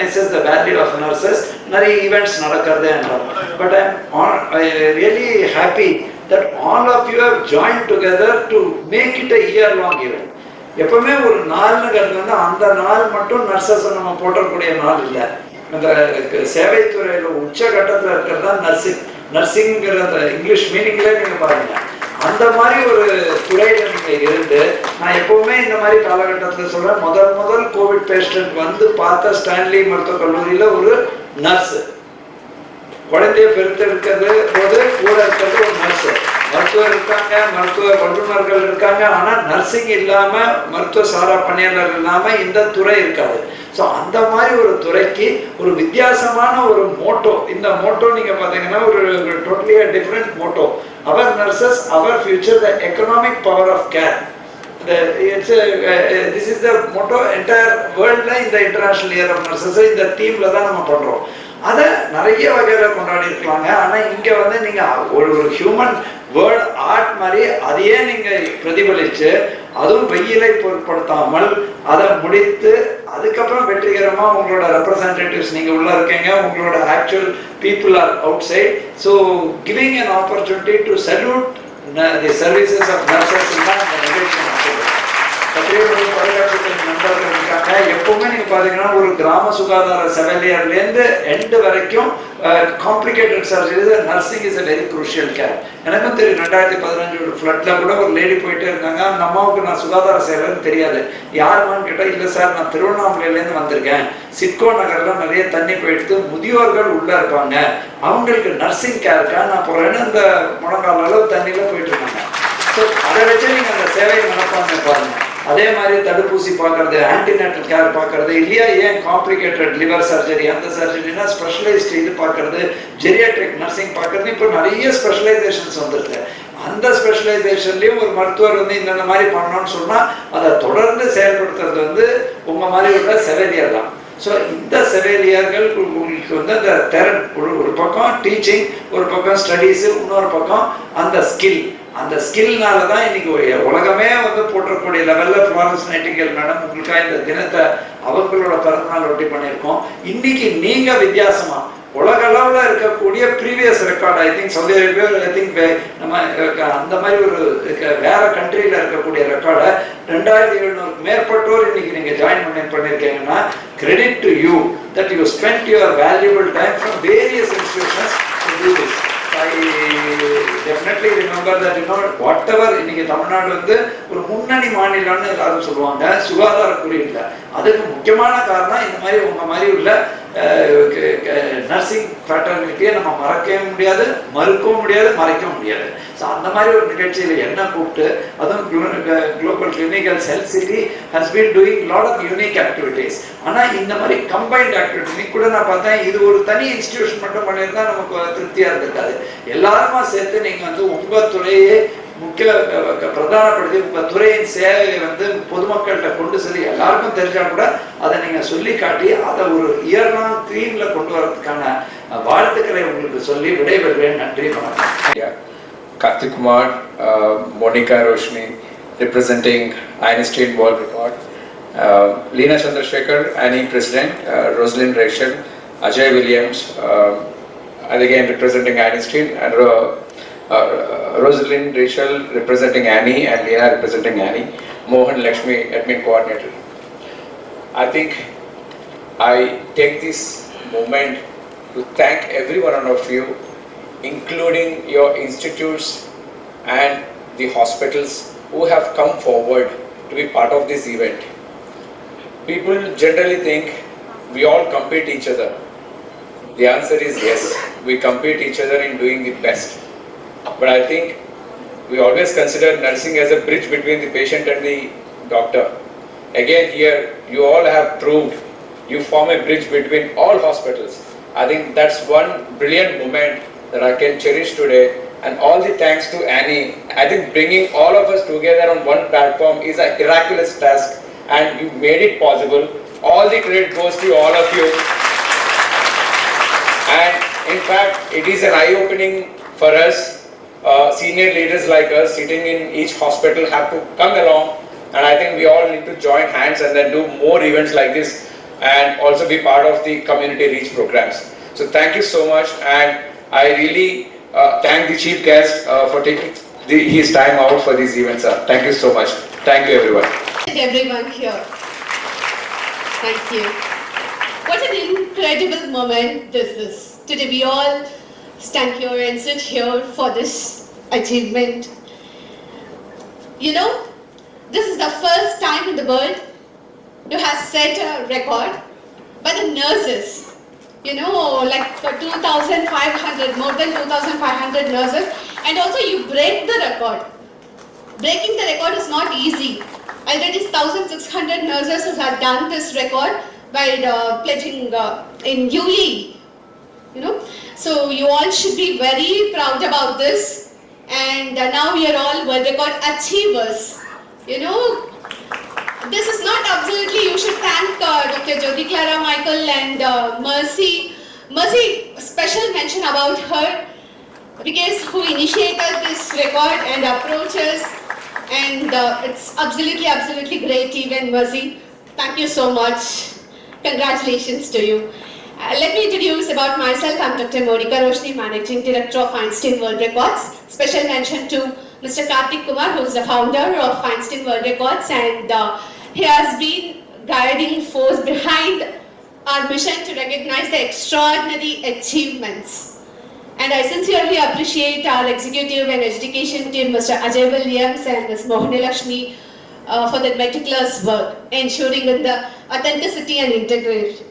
recognizes the value of nurses. நிறைய events நடக்கிறது என்றார். But I really happy that all of you have joined together to make it a year-long event. எப்பவுமே ஒரு நாள்ங்கிறது வந்து அந்த நாள் மட்டும் நர்சஸ் நம்ம போட்டக்கூடிய நாள் இல்லை. அந்த சேவைத்துறையில உச்சகட்டத்தில் இருக்கிறது தான் நர்சிங்கிற அந்த இங்கிலீஷ் மீனிங்ல நீங்க பாருங்க. அந்த மாதிரி ஒரு துறையில நீங்க இருந்து, நான் எப்பவுமே இந்த மாதிரி காலகட்டத்தில் சொல்றேன், முதல் கோவிட் பேஷண்ட் வந்து பார்த்த ஸ்டான்லி மருத்துவக் கல்லூரியில ஒரு நர்ஸ், குழந்தைய பெருத்தெடுக்கிறது போது கூட இருக்கிறது ஒரு நர்ஸ், மருத்துவர் இருக்காங்க, மருத்துவ வல்லுநர்கள் இருக்காங்க. ஆனா நர்சிங் இல்லாம, மருத்துவ சாரா பணியாளர் இல்லாம இந்த துறை இருக்காது. ஸோ அந்த மாதிரி ஒரு துறைக்கு ஒரு வித்தியாசமான ஒரு மோட்டோ, இந்த மோட்டோ நீங்க பாத்தீங்கன்னா ஒரு totally different motto. Our nurses, our future, the economic power of care. This is the motto entire வேர்ல்ட்ல. இந்த இன்டர்நேஷனல் இயர் ஆஃப் நர்சஸ் இந்த தீம்ல தான் நம்ம பண்றோம். அதை நிறைய வகையில கொண்டாடி இருக்கலாங்க. ஆனா இங்க வந்து நீங்க ஒரு ஹியூமன் வேர்ல்ட் ஆர்ட் மாதிரி அதையே நீங்க பிரதிபலிச்சு, அதுவும் வெயிலை பொருட்படுத்தாமல் அதை முடித்து, அதுக்கப்புறம் வெற்றிகரமா உங்களோட ரெப்ரசன்டேட்டிவ்ஸ் நீங்க உள்ள இருக்கீங்க, உங்களோட actual people are outside. So giving an opportunity to salute the services of nurses தான் இந்த நிகழ்ச்சி நடக்குது. பல்கலைக்கழகத்தின் நண்பர்கள் இருக்காங்க. எப்பவுமே நீங்க பாத்தீங்கன்னா ஒரு கிராம சுகாதார செவிலியர்லேருந்து எண்டு வரைக்கும் complicated surgery, nursing is a very crucial care. எனக்கும் தெரியும், 2015 ஃப்ளட்ல கூட ஒரு லேடி போயிட்டே இருக்காங்க. அந்த அம்மாவுக்கு நான் சுகாதார சேவைன்னு தெரியாது. யாருமான்னு கேட்டா, இல்லை சார் நான் திருவண்ணாமலையிலேருந்து வந்திருக்கேன், சிட்கோ நகர்ல நிறைய தண்ணி போயிடுத்து, முதியோர்கள் உள்ள இருப்பாங்க, அவங்களுக்கு நர்சிங் கேருக்கா நான் போறேன்னு அந்த முழங்கால அளவு தண்ணியில போயிட்டு இருக்காங்க. ஸோ அதை வச்சு நீங்க அந்த சேவையை மனப்பான்மை பாருங்க. அதே மாதிரி தடுப்பூசி பார்க்கறது, ஆன்டிநேட்டல் கேர் பார்க்கறது இல்லையா, ஏன் காம்ப்ளிகேட்டட் லிவர் சர்ஜரி, அந்த சர்ஜரினா ஸ்பெஷலைஸ்ட் இது பார்க்கறது, ஜெரியாட்ரிக் நர்சிங் பார்க்கறது, இப்போ நிறைய ஸ்பெஷலைசேஷன்ஸ் வந்துருக்கு. அந்த ஸ்பெஷலைசேஷன்லயும் ஒரு மருத்துவர் வந்து இந்த மாதிரி பண்ணணும்னு சொன்னா அதை தொடர்ந்து செயல்படுத்துறது வந்து உங்க மாதிரி உள்ள செவிலியர் தான். ஸோ இந்த செவிலியர்கள் உங்களுக்கு வந்து அந்த திறன், ஒரு பக்கம் டீச்சிங், ஒரு பக்கம் ஸ்டடீஸ், இன்னொரு பக்கம் அந்த ஸ்கில். அந்த ஸ்கில்னால தான் இன்னைக்கு உலகமே வந்து போற்றக்கூடிய லெவல்ல ஃப்ளாரன்ஸ் நைட்டிங்கேல் மேடம் உங்களுக்காக இந்த தினத்தை அவங்களோட பிறந்தநாள் ஒட்டி பண்ணியிருக்கோம். இன்னைக்கு நீங்க வித்தியாசமா உலக அளவில் இருக்கக்கூடிய previous record, I think Saudi Arabia, I think நம்ம அந்த மாதிரி ஒரு வேற கண்ட்ரியில இருக்கக்கூடிய ரெக்கார்டை 2700 மேற்பட்டோர் இன்னைக்கு நீங்க ஜாயின் பண்ணிருக்கீங்கன்னா, credit to you that you spend your valuable time from various institutions to do this. I definitely remember that, whatever இன்னைக்கு தமிழ்நாடு வந்து ஒரு முன்னணி மாநிலம்னு எல்லாரும் சொல்லுவாங்க சுகாதார குறியீடுல. அதுக்கு முக்கியமான காரணம் இந்த மாதிரி உங்க மாதிரி உள்ள நர்சிங் ஃபேட்டர்னிட்டியை நம்ம மறக்கவும் முடியாது, மறுக்கவும் முடியாது, மறைக்கவும் முடியாது. ஸோ அந்த மாதிரி ஒரு நிகழ்ச்சியில் என்ன கூப்பிட்டு, அதுவும் global clinical health city has been doing lot of unique activities. ஆனால் இந்த மாதிரி கம்பைன்ட் ஆக்டிவிட்டி கூட நான் பார்த்தேன், இது ஒரு தனி இன்ஸ்டிடியூஷன் மட்டும் பண்ணியிருந்தா நமக்கு திருப்தியாக இருந்திருக்காது. எல்லாருமா சேர்த்து நீங்கள் வந்து உங்கள் துறையே முக்கிய பிரதானப்படுத்தி உங்க துறையின் சேவையை வந்து பொதுமக்கள்கிட்ட கொண்டு செல்லி எல்லாருக்கும் தெரிஞ்சா கூட அதை நீங்க சொல்லி காட்டி அதை ஒரு இயர்லாங் தீம்ல கொண்டு வரதுக்கான வாழ்த்துக்களை உங்களுக்கு சொல்லி விடைபெறுவேன். நன்றி, வணக்கம். Karthik Kumar, Monica Roshni, representing Einstein World Record, Leena Chandrasekhar, Annie President, Rosalind Rachel, Ajay Williams, and again representing Einstein, and Rosalind Rachel representing Annie, and Leena representing Annie, Mohan Lakshmi, admin coordinator. I think I take this moment to thank every one of you, including your institutes and the hospitals who have come forward to be part of this event. People generally think we all compete each other. The answer is yes, we compete each other in doing the best. But I think we always consider nursing as a bridge between the patient and the doctor. Again here, you all have proved you form a bridge between all hospitals. I think that's one brilliant moment that I can cherish today, and all the thanks to Annie. I think bringing all of us together on one platform is a miraculous task, and you made it possible. All the credit goes to all of you. And in fact, it is an eye-opening for us. Senior leaders like us sitting in each hospital have to come along, and I think we all need to join hands and then do more events like this. and also be part of the community reach programs. So thank you so much, and I really thank the chief guest for taking his time out for these events. Thank you so much. Thank you, everyone. And everyone here. Thank you. What an incredible moment this is. Today we all stand here and sit here for this achievement. You know, this is the first time in the world you have set a record by the nurses. You know, like for 2,500, more than 2,500 nurses, and also you break the record. Breaking the record is not easy. Already 1,600 nurses who have done this record by pledging in UAE. You know, so you all should be very proud about this. And now we are all world record achievers. You know, this is not absolutely, you should thank Dr. Jyoti Clara Michael and Mercy. Mercy, special mention about her, because who initiated this record and approaches, and it's absolutely great, even Mercy. Thank you so much. Congratulations to you. Let me introduce about myself. I'm Dr. Monika Roshni, Managing Director of Feinstein World Records. Special mention to Mr. Kartik Kumar, who is the founder of Feinstein World Records, and he has been guiding force behind our mission to recognize the extraordinary achievements. And I sincerely appreciate our executive and education team, Mr. Ajay Williams and Ms. Mohani Lakshmi, for their meticulous work, ensuring in the authenticity and integration.